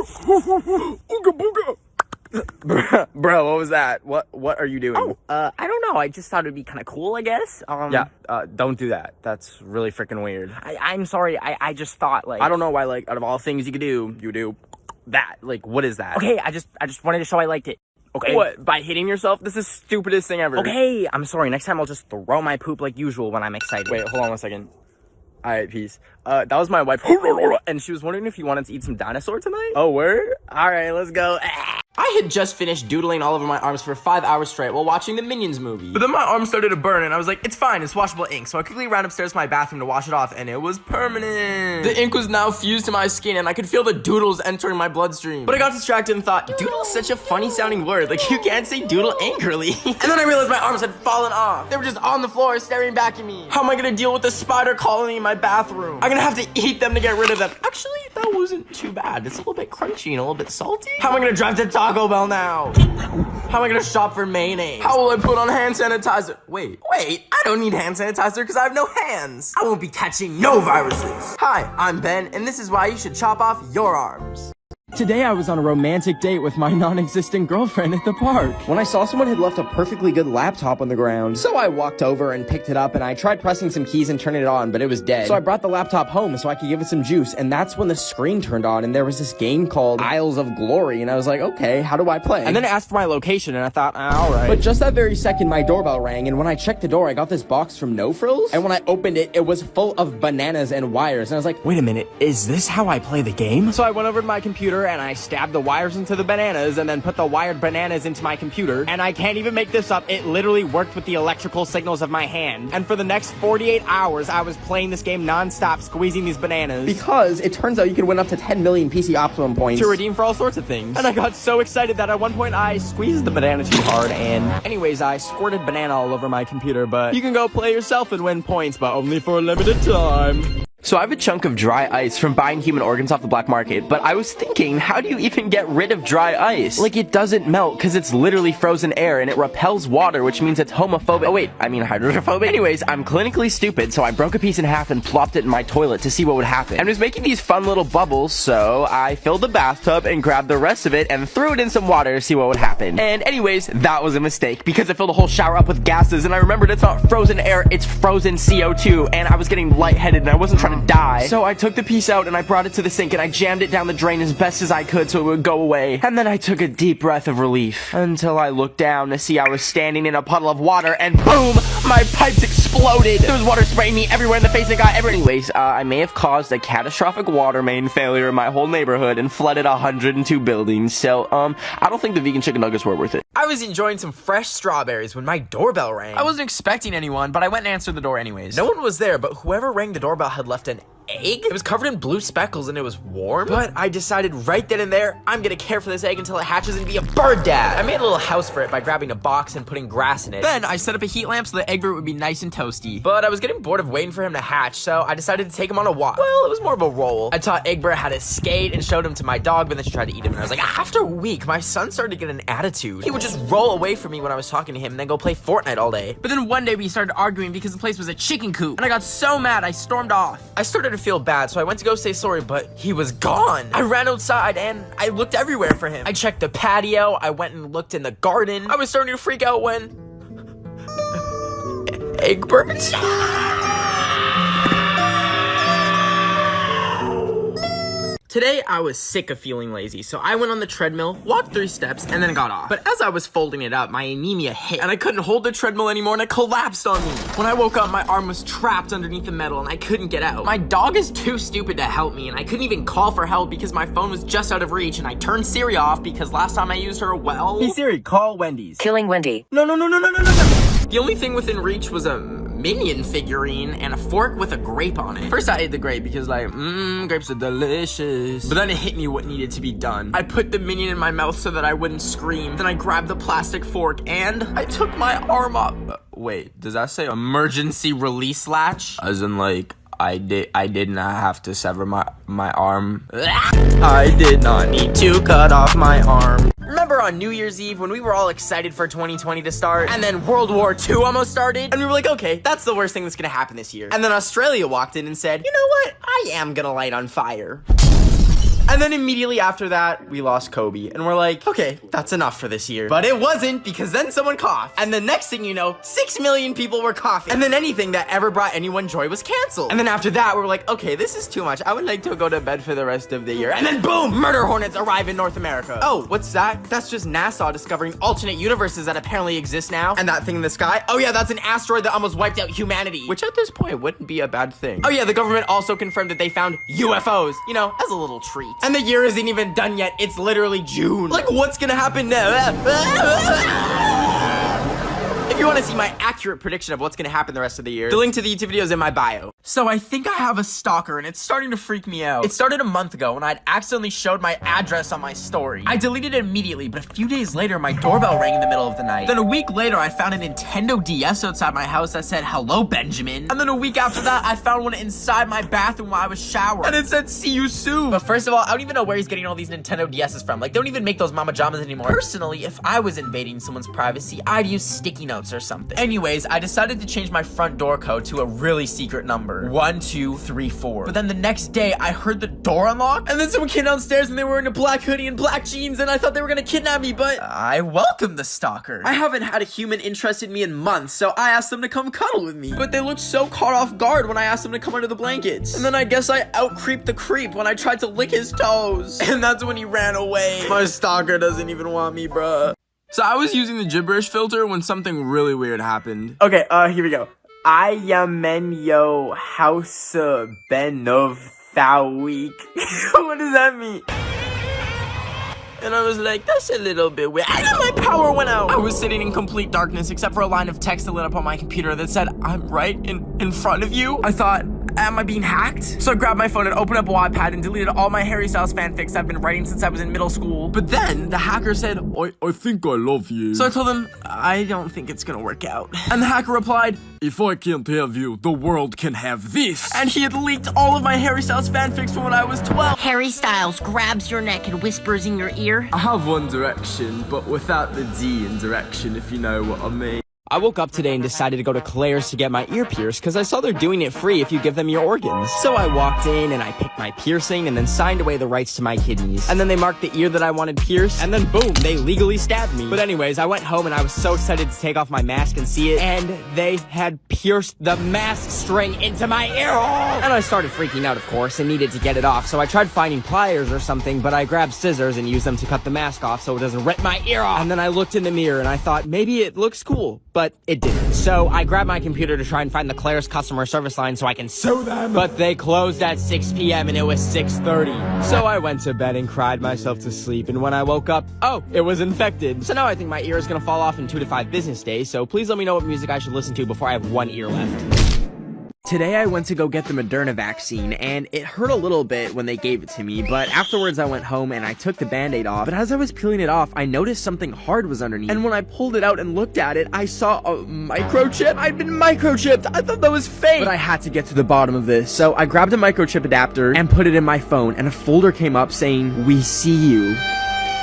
Ooga booga. Bro, what was that? What are you doing? Oh, I don't know. I just thought it'd be kind of cool, I guess. Yeah, don't do that. That's really freaking weird. I'm sorry. I just thought, like... I don't know why, like, out of all things you could do, you do that. Like, what is that? Okay, I just wanted to show I liked it. Okay? What? By hitting yourself? This is the stupidest thing ever. Okay, I'm sorry. Next time I'll just throw my poop like usual when I'm excited. Wait, hold on 1 second. Alright, peace. That was my wife, and she was wondering if you wanted to eat some dinosaur tonight. Oh, word? Alright, let's go. I had just finished doodling all over my arms for 5 hours straight while watching the Minions movie. But then my arm started to burn, and I was like, it's fine, it's washable ink. So I quickly ran upstairs to my bathroom to wash it off, and it was permanent. The ink was now fused to my skin, and I could feel the doodles entering my bloodstream. But I got distracted and thought, doodle is such a funny sounding word. Like, you can't say doodle angrily. And then I realized my arms had fallen off. They were just on the floor staring back at me. How am I gonna deal with the spider colony in my bathroom? I'm gonna have to eat them to get rid of them. Actually, that wasn't too bad. It's a little bit crunchy and a little bit salty. How am I gonna drive to Taco Bell now? How am I gonna shop for mayonnaise? How will I put on hand sanitizer? Wait, I don't need hand sanitizer because I have no hands. I won't be catching no viruses. Hi, I'm Ben, and this is why you should chop off your arms. Today I was on a romantic date with my non-existent girlfriend at the park when I saw someone had left a perfectly good laptop on the ground. So I walked over and picked it up, and I tried pressing some keys and turning it on, but it was dead. So I brought the laptop home so I could give it some juice, and that's when the screen turned on, and there was this game called Isles of Glory, and I was like, okay, how do I play? And then it asked for my location, and I thought, alright. But just that very second, my doorbell rang, and when I checked the door, I got this box from No Frills, and when I opened it, it was full of bananas and wires, and I was like, wait a minute, is this how I play the game? So I went over to my computer, and I stabbed the wires into the bananas and then put the wired bananas into my computer, and I can't even make this up, it literally worked with the electrical signals of my hand. And for the next 48 hours I was playing this game non-stop, squeezing these bananas because it turns out you can win up to 10 million PC Optimum points to redeem for all sorts of things. And I got so excited that at one point I squeezed the banana too hard, and anyways, I squirted banana all over my computer. But you can go play yourself and win points, but only for a limited time. So I have a chunk of dry ice from buying human organs off the black market, but I was thinking, how do you even get rid of dry ice? Like, it doesn't melt because it's literally frozen air and it repels water, which means it's homophobic. Oh wait, I mean hydrophobic. Anyways, I'm clinically stupid, so I broke a piece in half and plopped it in my toilet to see what would happen. And it was making these fun little bubbles, so I filled the bathtub and grabbed the rest of it and threw it in some water to see what would happen. And anyways, that was a mistake because I filled the whole shower up with gases, and I remembered it's not frozen air, it's frozen CO2, and I was getting lightheaded and I wasn't trying to die. So I took the piece out and I brought it to the sink and I jammed it down the drain as best as I could so it would go away. And then I took a deep breath of relief until I looked down to see I was standing in a puddle of water, and boom, my pipes exploded. There was water spraying me everywhere in the face and got everywhere. Anyways, I may have caused a catastrophic water main failure in my whole neighborhood and flooded 102 buildings. So, I don't think the vegan chicken nuggets were worth it. I was enjoying some fresh strawberries when my doorbell rang. I wasn't expecting anyone, but I went and answered the door anyways. No one was there, but whoever rang the doorbell had left an egg? It was covered in blue speckles and it was warm. But I decided right then and there, I'm gonna care for this egg until it hatches and be a bird dad. I made a little house for it by grabbing a box and putting grass in it. Then I set up a heat lamp so the egg root would be nice and toasty. But I was getting bored of waiting for him to hatch, so I decided to take him on a walk. Well, it was more of a roll. I taught Egbert how to skate and showed him to my dog, but then she tried to eat him, and I was like, after a week, my son started to get an attitude. He would just roll away from me when I was talking to him and then go play Fortnite all day. But then one day we started arguing because the place was a chicken coop, and I got so mad I stormed off. I started to feel bad, so I went to go say sorry, but he was gone. I ran outside and I looked everywhere for him. I checked the patio, I went and looked in the garden. I was starting to freak out when Egbert? Today, I was sick of feeling lazy, so I went on the treadmill, walked 3 steps, and then got off. But as I was folding it up, my anemia hit, and I couldn't hold the treadmill anymore, and it collapsed on me. When I woke up, my arm was trapped underneath the metal, and I couldn't get out. My dog is too stupid to help me, and I couldn't even call for help because my phone was just out of reach, and I turned Siri off because last time I used her, well... Hey Siri, call Wendy's. Killing Wendy. No. The only thing within reach was a Minion figurine and a fork with a grape on it. First I ate the grape because like, grapes are delicious. But then it hit me what needed to be done. I put the Minion in my mouth so that I wouldn't scream. Then I grabbed the plastic fork and I took my arm up. Wait, does that say emergency release latch? As in like, I did not have to sever my arm. I did not need to cut off my arm. Remember on New Year's Eve when we were all excited for 2020 to start, and then World War II almost started, and we were like, okay, that's the worst thing that's gonna happen this year. And then Australia walked in and said, you know what? I am gonna light on fire. And And then immediately after that, we lost Kobe. And we're like, okay, that's enough for this year. But it wasn't, because then someone coughed. And the next thing you know, 6 million people were coughing. And then anything that ever brought anyone joy was canceled. And then after that, we were like, okay, this is too much. I would like to go to bed for the rest of the year. And then boom, murder hornets arrive in North America. Oh, what's that? That's just NASA discovering alternate universes that apparently exist now. And that thing in the sky? Oh yeah, that's an asteroid that almost wiped out humanity. Which at this point wouldn't be a bad thing. Oh yeah, the government also confirmed that they found UFOs, you know, as a little treat. And the year isn't even done yet. It's literally June. Like, what's gonna happen now? If you want to see my accurate prediction of what's going to happen the rest of the year, the link to the YouTube video is in my bio. So I think I have a stalker, and it's starting to freak me out. It started a month ago when I'd accidentally showed my address on my story. I deleted it immediately, but a few days later, my doorbell rang in the middle of the night. Then a week later, I found a Nintendo DS outside my house that said, "Hello, Benjamin." And then a week after that, I found one inside my bathroom while I was showering. And it said, "See you soon." But first of all, I don't even know where he's getting all these Nintendo DSs from. Like, they don't even make those Mama Jamas anymore. Personally, if I was invading someone's privacy, I'd use sticky notes or something. Anyways, I decided to change my front door code to a really secret number. 1234. But then the next day, I heard the door unlock, and then someone came downstairs and they were wearing a black hoodie and black jeans, and I thought they were gonna kidnap me, but I welcomed the stalker. I haven't had a human interested in me in months, so I asked them to come cuddle with me. But they looked so caught off guard when I asked them to come under the blankets. And then I guess I out-creeped the creep when I tried to lick his toes. And that's when he ran away. My stalker doesn't even want me, bruh. So I was using the gibberish filter when something really weird happened. Okay, here we go. I am in yo house BENOFTHEWEEK. What does that mean? And I was like, that's a little bit weird. And then my power went out. I was sitting in complete darkness except for a line of text that lit up on my computer that said, "I'm right in front of you." I thought, am I being hacked? So I grabbed my phone and opened up Wattpad and deleted all my Harry Styles fanfics I've been writing since I was in middle school. But then the hacker said, I think I love you. So I told him, I don't think it's gonna work out. And the hacker replied, if I can't have you, the world can have this. And he had leaked all of my Harry Styles fanfics from when I was 12. Harry Styles grabs your neck and whispers in your ear. I have One Direction, but without the D in direction, if you know what I mean. I woke up today and decided to go to Claire's to get my ear pierced because I saw they're doing it free if you give them your organs. So I walked in and I picked my piercing and then signed away the rights to my kidneys. And then they marked the ear that I wanted pierced, and then boom, they legally stabbed me. But anyways, I went home and I was so excited to take off my mask and see it, and they had pierced the mask string into my ear hole! And I started freaking out, of course, and needed to get it off. So I tried finding pliers or something, but I grabbed scissors and used them to cut the mask off so it doesn't rip my ear off. And then I looked in the mirror and I thought, maybe it looks cool. But it didn't. So I grabbed my computer to try and find the Claire's customer service line so I can sue them. But they closed at 6 p.m. and it was 6:30. So I went to bed and cried myself to sleep. And when I woke up, oh, it was infected. So now I think my ear is gonna fall off in 2 to 5 business days. So please let me know what music I should listen to before I have one ear left. Today I went to go get the Moderna vaccine, and it hurt a little bit when they gave it to me, but afterwards I went home and I took the band-aid off. But as I was peeling it off, I noticed something hard was underneath. And when I pulled it out and looked at it, I saw a microchip. I'd been microchipped. I thought that was fake. But I had to get to the bottom of this. So I grabbed a microchip adapter and put it in my phone, and a folder came up saying, "We see you."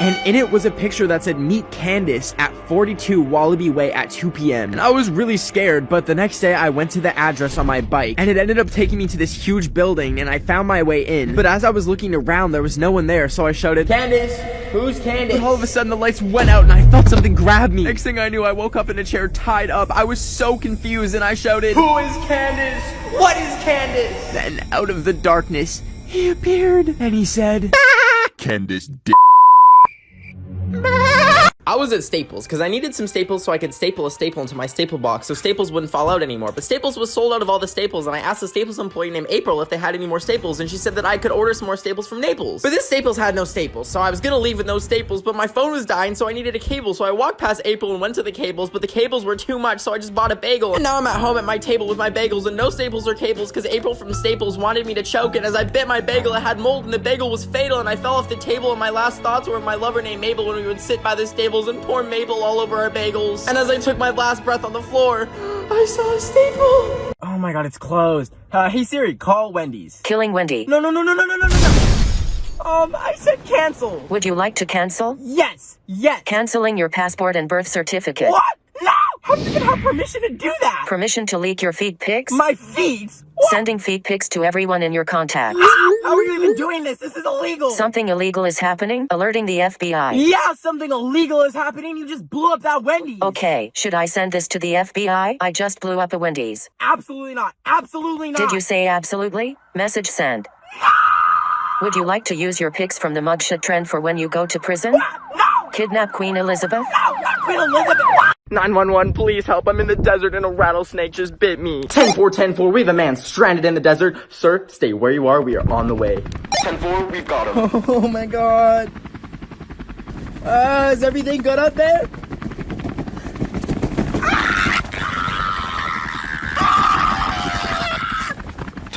And in it was a picture that said, "Meet Candace at 42 Wallaby Way at 2 p.m. And I was really scared, but the next day I went to the address on my bike, and it ended up taking me to this huge building, and I found my way in. But as I was looking around, there was no one there, so I shouted, "Candace, who's Candace?" But all of a sudden the lights went out, and I felt something grab me. Next thing I knew, I woke up in a chair tied up. I was so confused, and I shouted, "Who is Candace? What is Candace?" Then out of the darkness, he appeared, and he said, "Candace D." I was at Staples because I needed some staples so I could staple a staple into my staple box so staples wouldn't fall out anymore. But Staples was sold out of all the staples, and I asked a Staples employee named April if they had any more staples, and she said that I could order some more staples from Naples. But this Staples had no staples, so I was gonna leave with no staples, but my phone was dying, so I needed a cable. So I walked past April and went to the cables, but the cables were too much, so I just bought a bagel. And now I'm at home at my table with my bagels and no staples or cables because April from Staples wanted me to choke, and as I bit my bagel, it had mold, and the bagel was fatal, and I fell off the table, and my last thoughts were of my lover named Mabel when we would sit by the stables and pour Mabel all over our bagels. And as I took my last breath on the floor, I saw a staple. Oh my god, it's closed. Hey Siri, call Wendy's. Killing Wendy. No. I said cancel. Would you like to cancel? Yes. Canceling your passport and birth certificate. What? No! How did you have permission to do that? Permission to leak your feet pics? My feet? Sending feet pics to everyone in your contacts. How are you even doing this? This is illegal. Something illegal is happening. Alerting the FBI. Yeah, something illegal is happening. You just blew up that Wendy's. Okay, should I send this to the FBI? I just blew up a Wendy's. Absolutely not. Absolutely not. Did you say absolutely? Message send. Would you like to use your pics from the mugshot trend for when you go to prison? No! Kidnap Queen Elizabeth? No, not Queen Elizabeth! 911, please help. I'm in the desert and a rattlesnake just bit me. 10-4, we have a man stranded in the desert. Sir, stay where you are. We are on the way. 10-4, we've got him. Oh my god. Is everything good up there?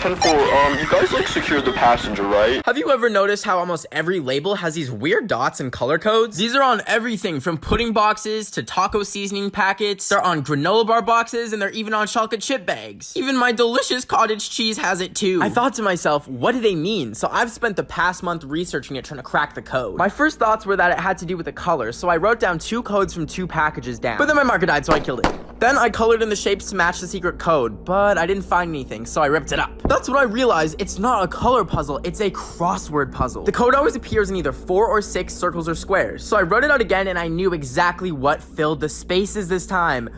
10-4, you guys like secured the passenger, right? Have you ever noticed how almost every label has these weird dots and color codes? These are on everything from pudding boxes to taco seasoning packets. They're on granola bar boxes and they're even on chocolate chip bags. Even my delicious cottage cheese has it too. I thought to myself, what do they mean? So I've spent the past month researching it, trying to crack the code. My first thoughts were that it had to do with the colors, so I wrote down 2 codes from 2 packages down. But then my marker died, so I killed it. Then I colored in the shapes to match the secret code, but I didn't find anything, so I ripped it up. That's when I realized it's not a color puzzle, it's a crossword puzzle. The code always appears in either 4 or 6 circles or squares. So I wrote it out again and I knew exactly what filled the spaces this time.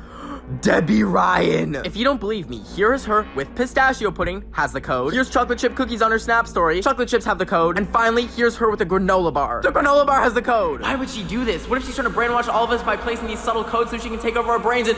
Debbie Ryan. If you don't believe me, here's her with pistachio pudding, has the code. Here's chocolate chip cookies on her Snap story. Chocolate chips have the code. And finally, here's her with a granola bar. The granola bar has the code. Why would she do this? What if she's trying to brainwash all of us by placing these subtle codes so she can take over our brains and...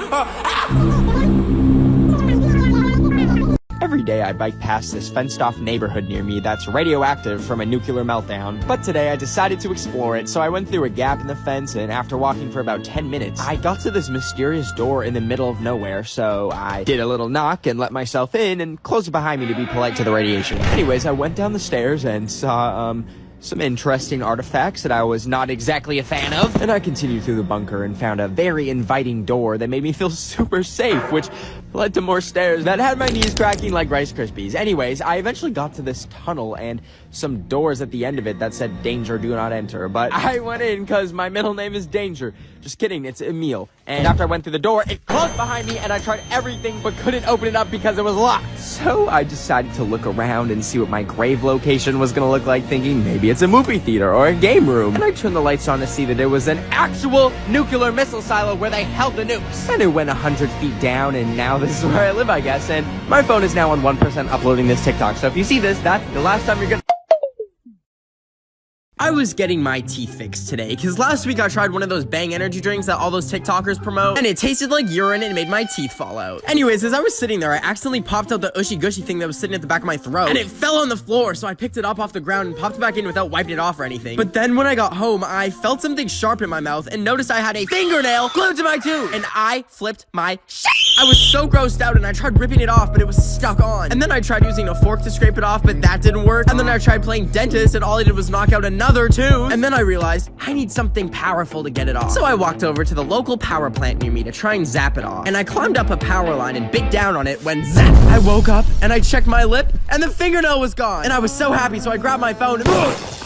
Every day I bike past this fenced-off neighborhood near me that's radioactive from a nuclear meltdown. But today I decided to explore it, so I went through a gap in the fence, and after walking for about 10 minutes, I got to this mysterious door in the middle of nowhere, so I did a little knock and let myself in and closed it behind me to be polite to the radiation. Anyways, I went down the stairs and saw, some interesting artifacts that I was not exactly a fan of. And I continued through the bunker and found a very inviting door that made me feel super safe, which led to more stairs that had my knees cracking like Rice Krispies. Anyways, I eventually got to this tunnel and some doors at the end of it that said danger, do not enter. But I went in because my middle name is Danger. Just kidding, it's Emil. And after I went through the door, it closed behind me and I tried everything but couldn't open it up because it was locked. So I decided to look around and see what my grave location was gonna look like, thinking maybe it's a movie theater or a game room. And I turned the lights on to see that it was an actual nuclear missile silo where they held the nukes. And it went 100 feet down, and now this is where I live, I guess. And my phone is now on 1% uploading this TikTok. So if you see this, that's the last time you're gonna... I was getting my teeth fixed today, because last week I tried one of those Bang energy drinks that all those TikTokers promote, and it tasted like urine and it made my teeth fall out. Anyways, as I was sitting there, I accidentally popped out the ushy gushy thing that was sitting at the back of my throat, and it fell on the floor, so I picked it up off the ground and popped it back in without wiping it off or anything. But then when I got home, I felt something sharp in my mouth and noticed I had a fingernail glued to my tooth, and I flipped my shit. I was so grossed out and I tried ripping it off, but it was stuck on. And then I tried using a fork to scrape it off, but that didn't work. And then I tried playing dentist and all I did was knock out another tooth. And then I realized I need something powerful to get it off. So I walked over to the local power plant near me to try and zap it off. And I climbed up a power line and bit down on it when zap! I woke up and I checked my lip and the fingernail was gone. And I was so happy, so I grabbed my phone and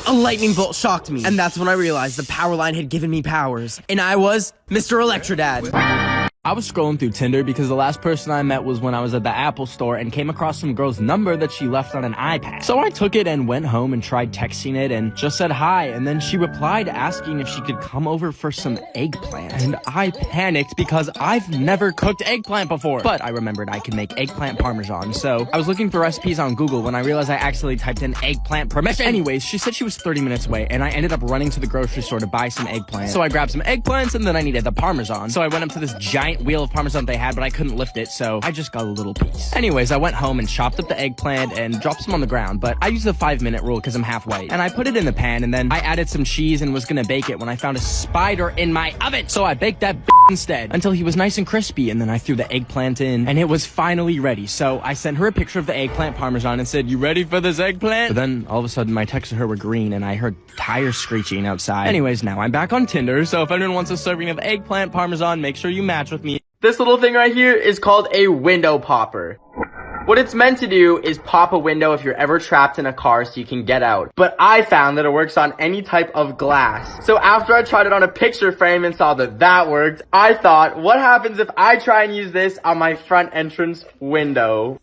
a lightning bolt shocked me. And that's when I realized the power line had given me powers. And I was Mr. Electrodad. I was scrolling through Tinder because the last person I met was when I was at the Apple store and came across some girl's number that she left on an iPad. So I took it and went home and tried texting it and just said hi, and then she replied asking if she could come over for some eggplant. And I panicked because I've never cooked eggplant before. But I remembered I could make eggplant parmesan, so I was looking for recipes on Google when I realized I accidentally typed in eggplant permission. Anyways, she said she was 30 minutes away, and I ended up running to the grocery store to buy some eggplant. So I grabbed some eggplants, and then I needed the parmesan. So I went up to this giant wheel of parmesan they had, but I couldn't lift it, so I just got a little piece. Anyways, I went home and chopped up the eggplant and dropped some on the ground, but I used the 5-minute rule because I'm half white. And I put it in the pan, and then I added some cheese and was gonna bake it when I found a spider in my oven. So I baked that instead until he was nice and crispy, and then I threw the eggplant in, and it was finally ready. So I sent her a picture of the eggplant parmesan and said, "You ready for this eggplant?" But then all of a sudden my texts to her were green, and I heard tires screeching outside. Anyways, now I'm back on Tinder, so if anyone wants a serving of eggplant parmesan, make sure you match with me. This little thing right here is called a window popper. What it's meant to do is pop a window if you're ever trapped in a car so you can get out. But I found that it works on any type of glass. So after I tried it on a picture frame and saw that that worked, I thought, what happens if I try and use this on my front entrance window?